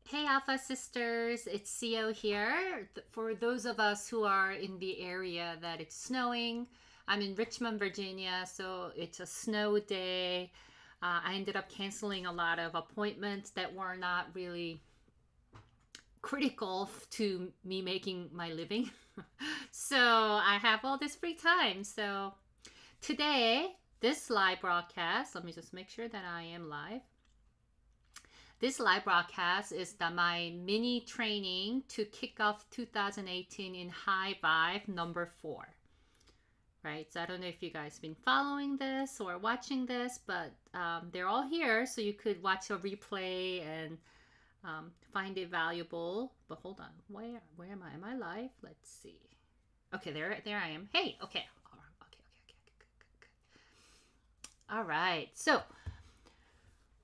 Hey, Alpha Sisters, it's CO here. For those of us who are in the area that it's snowing, I'm in Richmond, Virginia, so it's a snow day. I ended up canceling a lot of appointments that were not really critical to me making my living. So I have all this free time. So today, this live broadcast, let me just make sure that I am live. This live broadcast is my mini training to kick off 2018 in High Vibe number 4. Right, so I don't know if you guys been following this or watching this, but they're all here, so you could watch a replay and find it valuable. But hold on, where am I? Am I live? Let's see. Okay, there I am. Hey, okay, okay. All right, so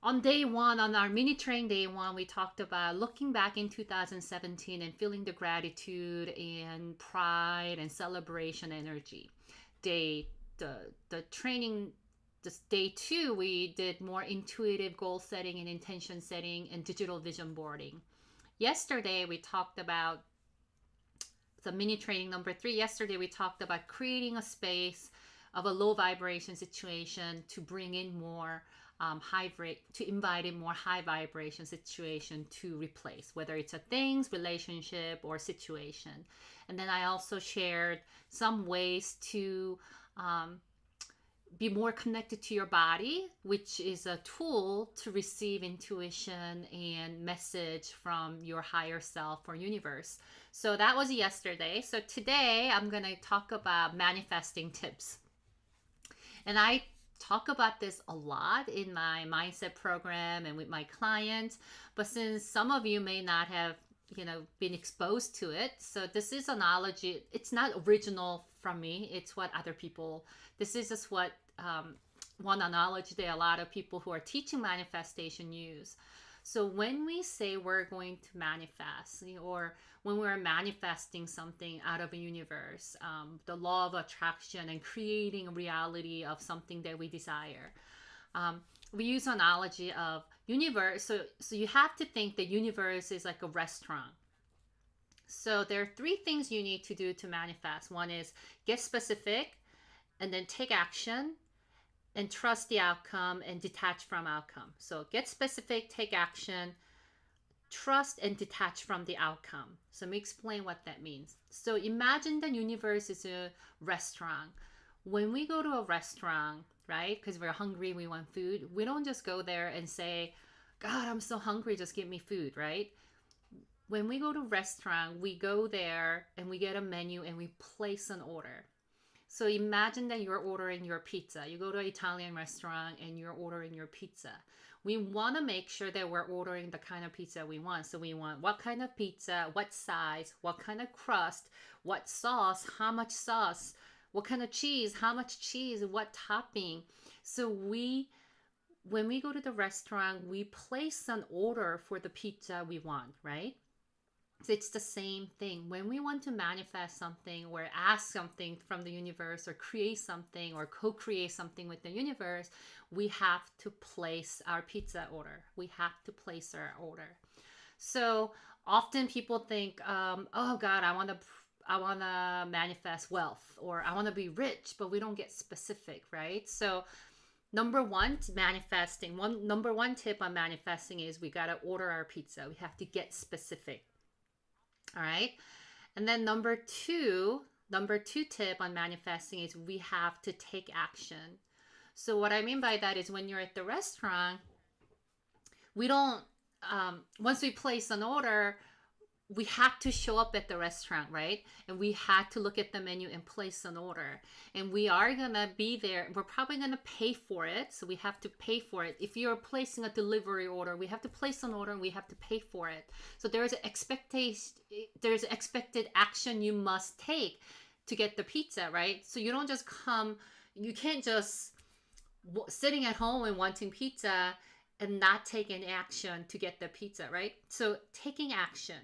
on day one, on our mini train day one, we talked about looking back in 2017 and feeling the gratitude and pride and celebration energy. Day the training this day two, we did more intuitive goal setting and intention setting and digital vision boarding. Yesterday we talked about the mini training number 3. Yesterday we talked about creating a space of a low vibration situation to bring in more to invite in more high vibration situation to replace, whether it's a things, relationship, or situation. And then I also shared some ways to be more connected to your body, which is a tool to receive intuition and message from your higher self or universe. So that was yesterday. So today I'm going to talk about manifesting tips. And I talk about this a lot in my mindset program and with my clients, but since some of you may not have been exposed to it, so this is analogy. It's not original from me, it's what other people, this is just what one analogy that a lot of people who are teaching manifestation use. So when we say we're going to manifest, or when we're manifesting something out of a universe, the law of attraction and creating a reality of something that we desire, we use analogy of universe. So you have to think the universe is like a restaurant. So there are 3 things you need to do to manifest. One is get specific, and then take action, and trust the outcome, and detach from outcome. So get specific, take action, trust, and detach from the outcome. So let me explain what that means. So imagine the universe is a restaurant. When we go to a restaurant, right, because we're hungry, we want food, we don't just go there and say, God, I'm so hungry, just give me food, right? When we go to a restaurant, we go there and we get a menu and we place an order. So imagine that you're ordering your pizza. You go to an Italian restaurant and you're ordering your pizza. We want to make sure that we're ordering the kind of pizza we want. So we want what kind of pizza, what size, what kind of crust, what sauce, how much sauce, what kind of cheese, how much cheese, what topping. So when we go to the restaurant, we place an order for the pizza we want, right? So it's the same thing. When we want to manifest something or ask something from the universe or create something or co-create something with the universe, we have to place our pizza order. We have to place our order. So often people think, oh God, I want to manifest wealth, or I want to be rich, but we don't get specific, right? So number one, number one tip on manifesting is we got to order our pizza. We have to get specific. All right. And then number two tip on manifesting is we have to take action. So what I mean by that is when you're at the restaurant, we don't, once we place an order, we had to show up at the restaurant, right? And we had to look at the menu and place an order. And we are going to be there. We're probably going to pay for it. So we have to pay for it. If you're placing a delivery order, we have to place an order and we have to pay for it. So there's an expectation, there's expected action you must take to get the pizza, right? So you don't just come, you can't just sitting at home and wanting pizza and not take any action to get the pizza, right? So taking action.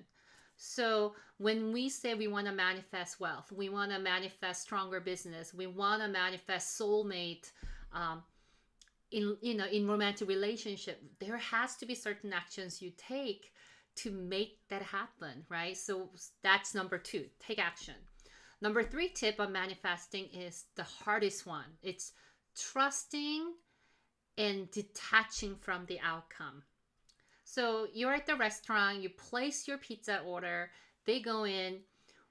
So when we say we want to manifest wealth, we want to manifest stronger business, we want to manifest soulmate, in romantic relationship, there has to be certain actions you take to make that happen, right? So that's number 2, take action. Number 3 tip on manifesting is the hardest one. It's trusting and detaching from the outcome. So you're at the restaurant, you place your pizza order, they go in.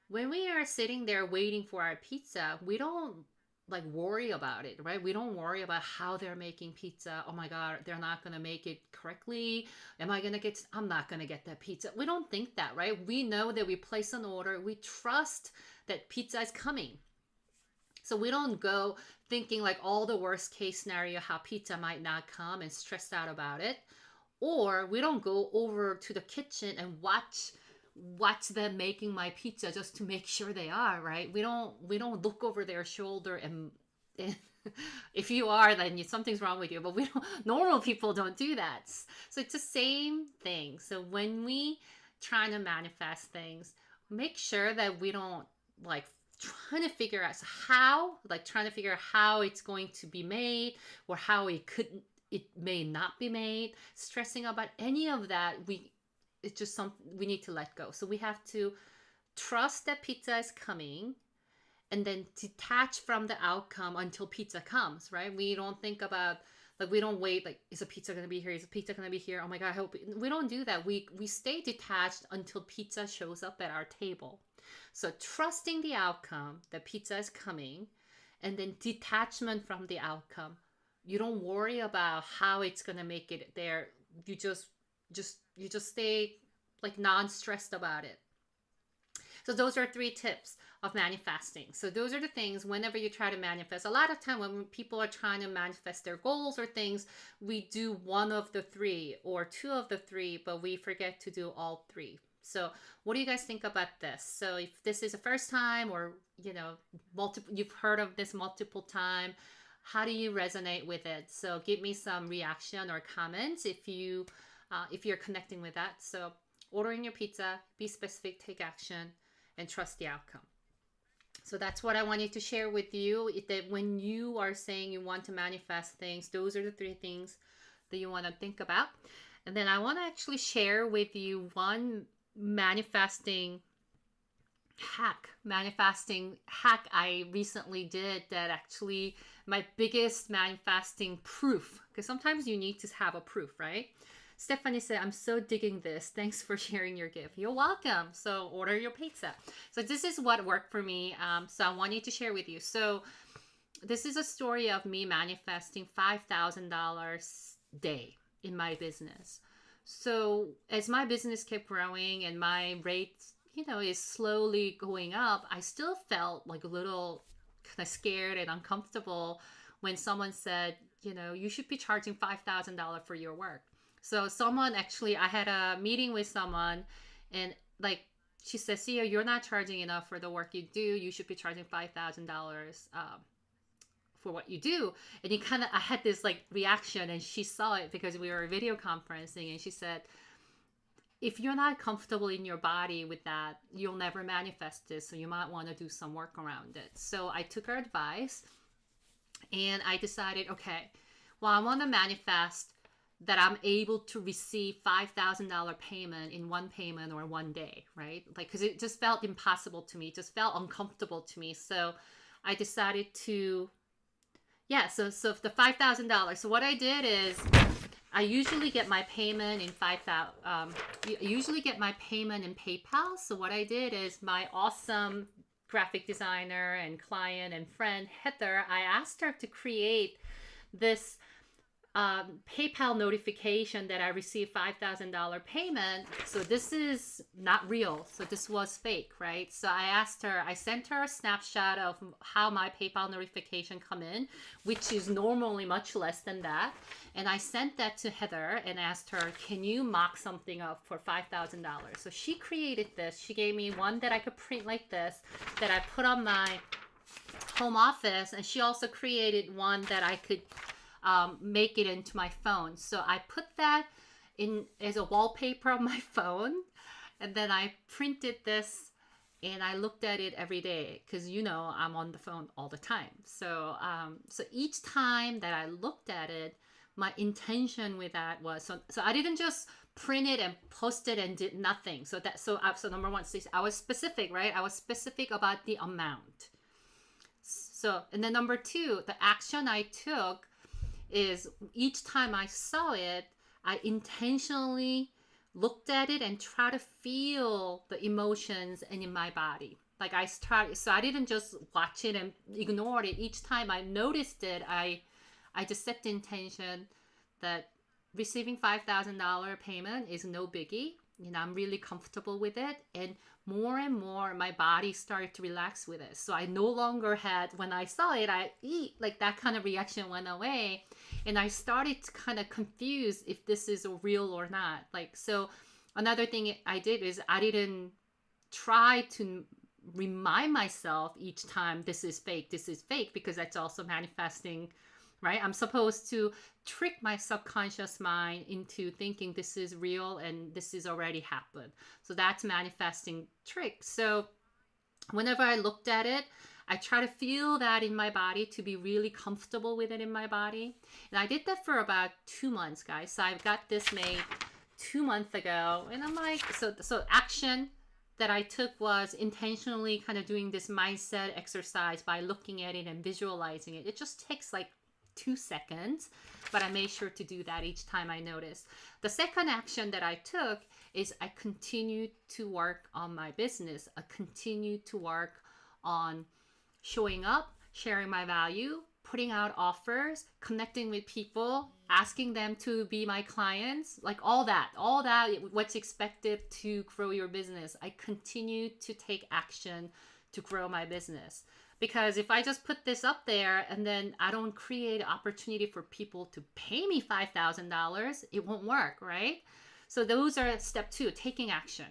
When we are sitting there waiting for our pizza, we don't like worry about it, right? We don't worry about how they're making pizza. Oh my God, they're not going to make it correctly. I'm not going to get that pizza. We don't think that, right? We know that we place an order. We trust that pizza is coming. So we don't go thinking like all the worst case scenario, how pizza might not come and stressed out about it. Or we don't go over to the kitchen and watch them making my pizza just to make sure they are, right? We don't look over their shoulder and if you are, then something's wrong with you. But normal people don't do that. So it's the same thing. So when we try to manifest things, make sure that we don't like trying to figure out how it's going to be made or how it may not be made, stressing about any of that. It's just something we need to let go. So we have to trust that pizza is coming and then detach from the outcome until pizza comes, right? We don't think about, like, we don't wait, like, is a pizza going to be here? Is a pizza going to be here? Oh my God, I hope. We don't do that. We stay detached until pizza shows up at our table. So trusting the outcome, that pizza is coming, and then detachment from the outcome. You don't worry about how it's going to make it there. You just stay like non-stressed about it. So those are 3 tips of manifesting. So those are the things whenever you try to manifest. A lot of time when people are trying to manifest their goals or things, we do one of the 3 or 2 of the 3, but we forget to do all 3. So what do you guys think about this? So if this is the first time or, you've heard of this multiple times, how do you resonate with it? So give me some reaction or comments if you're connecting with that. So ordering your pizza, be specific, take action, and trust the outcome. So that's what I wanted to share with you, that when you are saying you want to manifest things, those are the 3 things that you want to think about. And then I want to actually share with you one manifesting hack I recently did that actually my biggest manifesting proof, because sometimes you need to have a proof, right? Stephanie said, I'm so digging this. Thanks for sharing your gift. You're welcome. So order your pizza. So this is what worked for me. So I wanted to share with you. So this is a story of me manifesting $5,000 a day in my business. So as my business kept growing and my rate, is slowly going up, I still felt like a little kind of scared and uncomfortable when someone said, you should be charging $5,000 for your work. So I had a meeting with someone and like, she said, Sia, you're not charging enough for the work you do. You should be charging $5,000 for what you do. And I had this like reaction, and she saw it because we were video conferencing, and she said, if you're not comfortable in your body with that, you'll never manifest this. So you might want to do some work around it. So I took her advice and I decided, okay, well, I want to manifest that I'm able to receive $5,000 payment in one payment or one day, right? Like, because it just felt impossible to me. It just felt uncomfortable to me. So I decided to, so the $5,000. So what I did is I usually get my payment in PayPal. So what I did is my awesome graphic designer and client and friend, Heather, I asked her to create this PayPal notification that I received $5,000 payment. So this is not real. So this was fake, right? So I sent her a snapshot of how my PayPal notification come in, which is normally much less than that. And I sent that to Heather and asked her, can you mock something up for $5,000? So she created this. She gave me one that I could print like this, that I put on my home office. And she also created one that I could make it into my phone. So I put that in as a wallpaper on my phone, and then I printed this and I looked at it every day because I'm on the phone all the time. So each time that I looked at it, my intention with that was so I didn't just print it and post it and did nothing. So number one, I was specific, right? I was specific about the amount. So and then number two, the action I took is each time I saw it, I intentionally looked at it and try to feel the emotions in my body. Like so I didn't just watch it and ignore it. Each time I noticed it, I just set the intention that receiving $5,000 payment is no biggie. I'm really comfortable with it. And more, my body started to relax with it. So I no longer had, when I saw it, like that kind of reaction went away. And I started to kind of confuse if this is real or not. Like, so another thing I did is I didn't try to remind myself each time this is fake, because that's also manifesting, right? I'm supposed to trick my subconscious mind into thinking this is real and this is already happened. So that's manifesting trick. So whenever I looked at it, I try to feel that in my body, to be really comfortable with it in my body. And I did that for about 2 months, guys. So I got this made 2 months ago. And I'm like, so action that I took was intentionally kind of doing this mindset exercise by looking at it and visualizing it. It just takes like 2 seconds, but I made sure to do that each time I noticed. The second action that I took is I continued to work on my business. I continued to work on showing up, sharing my value, putting out offers, connecting with people, asking them to be my clients, like all that, what's expected to grow your business. I continue to take action to grow my business. Because if I just put this up there and then I don't create opportunity for people to pay me $5,000, it won't work, right? So those are step 2, taking action.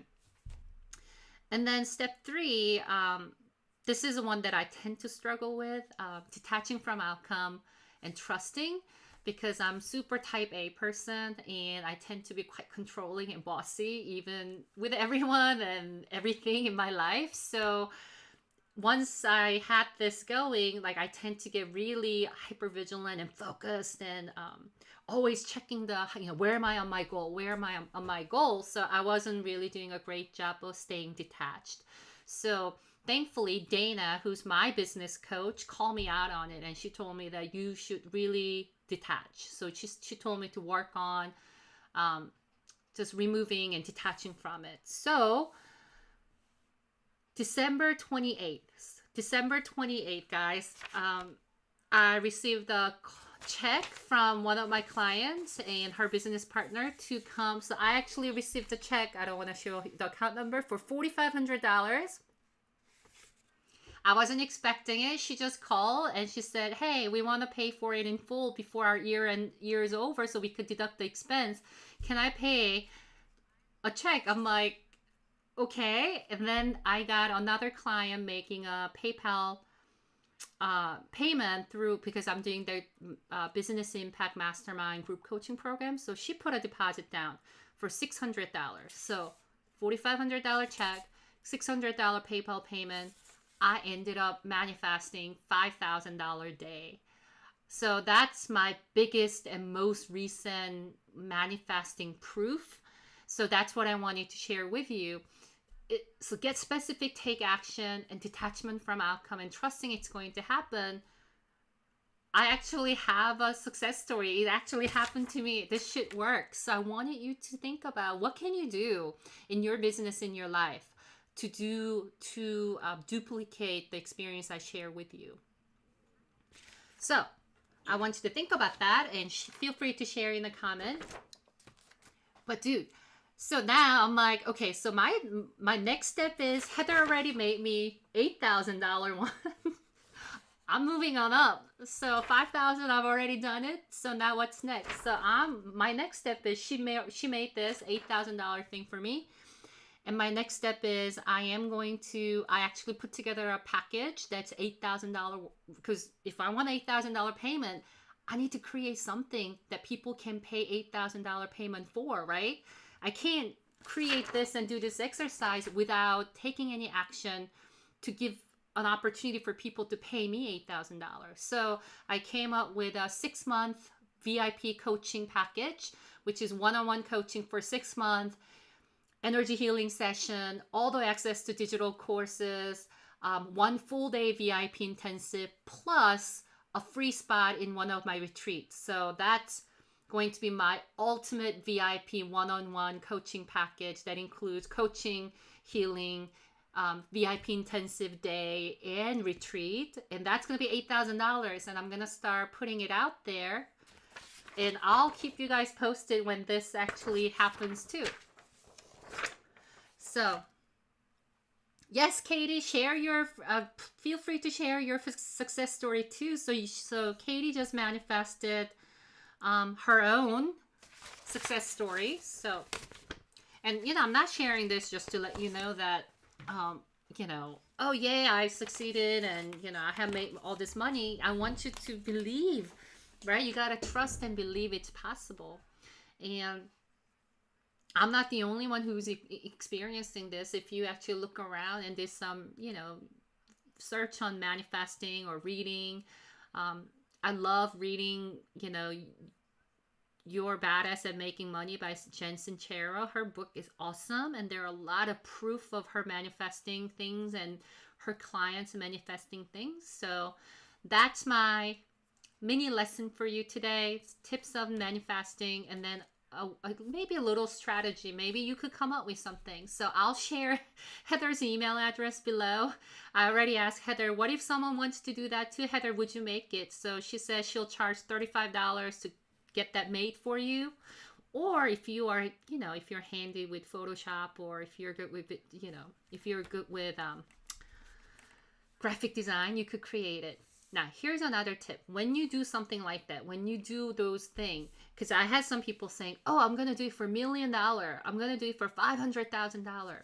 And then step 3, this is the one that I tend to struggle with, detaching from outcome and trusting, because I'm super type A person and I tend to be quite controlling and bossy, even with everyone and everything in my life. So once I had this going, like I tend to get really hyper vigilant and focused and always checking where am I on my goal? Where am I on my goal? So I wasn't really doing a great job of staying detached. So thankfully, Dana, who's my business coach, called me out on it, and she told me that you should really detach. So she told me to work on just removing and detaching from it. So December 28th, guys, I received a check from one of my clients and her business partner to come. So I actually received a check, I don't want to show the account number, for $4,500. I wasn't expecting it. She just called and she said, hey, we want to pay for it in full before our year is over so we could deduct the expense. Can I pay a check? I'm like, okay. And then I got another client making a PayPal payment through, because I'm doing the Business Impact Mastermind group coaching program. So she put a deposit down for $600. So $4,500 check, $600 PayPal payment. I ended up manifesting $5,000 day. So that's my biggest and most recent manifesting proof. So that's what I wanted to share with you. So get specific, take action, and detachment from outcome and trusting it's going to happen. I actually have a success story. It actually happened to me. This shit works. So I wanted you to think about what can you do in your business, in your life, to duplicate the experience I share with you. So I want you to think about that and feel free to share in the comment. But dude, so now I'm like, okay, so my next step is Heather already made me $8,000 one. I'm moving on up. So 5,000, I've already done it. So now what's next? So my next step is she made this $8,000 thing for me. And my next step is I actually put together a package that's $8,000, because if I want $8,000 payment, I need to create something that people can pay $8,000 payment for, right? I can't create this and do this exercise without taking any action to give an opportunity for people to pay me $8,000. So I came up with a 6-month VIP coaching package, which is one-on-one coaching for 6 months, energy healing session, all the access to digital courses, 1 full day VIP intensive, plus a free spot in one of my retreats. So that's going to be my ultimate VIP one-on-one coaching package that includes coaching, healing, VIP intensive day, and retreat. And that's going to be $8,000. And I'm going to start putting it out there. And I'll keep you guys posted when this actually happens too. So, yes, Katie, share your, feel free to share your success story too. So Katie just manifested her own success story. So, and I'm not sharing this just to let you know that, oh yeah, I succeeded and, I have made all this money. I want you to believe, right? You got to trust and believe it's possible. And I'm not the only one who's experiencing this. If you actually look around and there's some, search on manifesting or reading. I love reading, You're Badass at Making Money by Jen Sincero. Her book is awesome. And there are a lot of proof of her manifesting things and her clients manifesting things. So that's my mini lesson for you today. Tips of manifesting, and then maybe a little strategy. Maybe you could come up with something. So I'll share Heather's email address below. I already asked Heather, what if someone wants to do that too? Heather, would you make it? So she says she'll charge $35 to get that made for you. Or if you are, if you're handy with Photoshop, or if you're good with, if you're good with graphic design, you could create it. Now, here's another tip. When you do something like that, when you do those things, because I had some people saying, oh, I'm going to do it for $1 million. I'm going to do it for $500,000.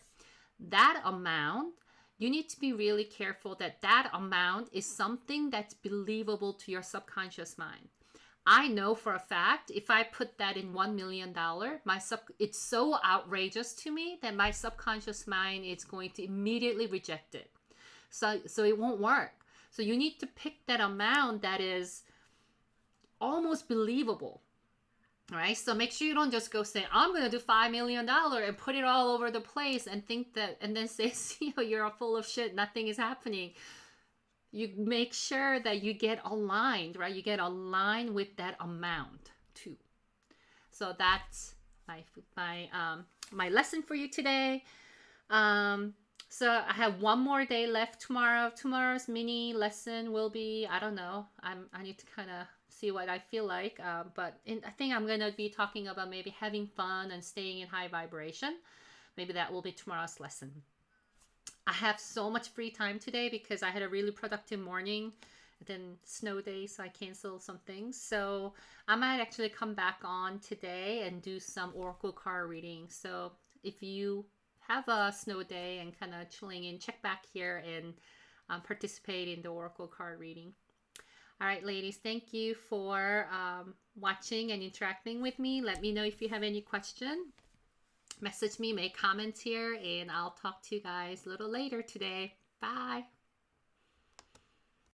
That amount, you need to be really careful that that amount is something that's believable to your subconscious mind. I know for a fact, if I put that in $1 million, it's so outrageous to me that my subconscious mind is going to immediately reject it. So it won't work. So you need to pick that amount that is almost believable, right? So make sure you don't just go say, I'm going to do $5 million and put it all over the place and think that, and then say, you're full of shit, nothing is happening. You make sure that you get aligned, right? You get aligned with that amount too. So that's my lesson for you today. So I have one more day left tomorrow. Tomorrow's mini lesson will be, I don't know. I need to kind of see what I feel like. But I think I'm going to be talking about maybe having fun and staying in high vibration. Maybe that will be tomorrow's lesson. I have so much free time today because I had a really productive morning. Then snow day, so I canceled some things. So I might actually come back on today and do some oracle card reading. So if you have a snow day and kind of chilling in, check back here and participate in the oracle card reading. All right, ladies, thank you for watching and interacting with me. Let me know if you have any question. Message me, make comments here, and I'll talk to you guys a little later today. Bye.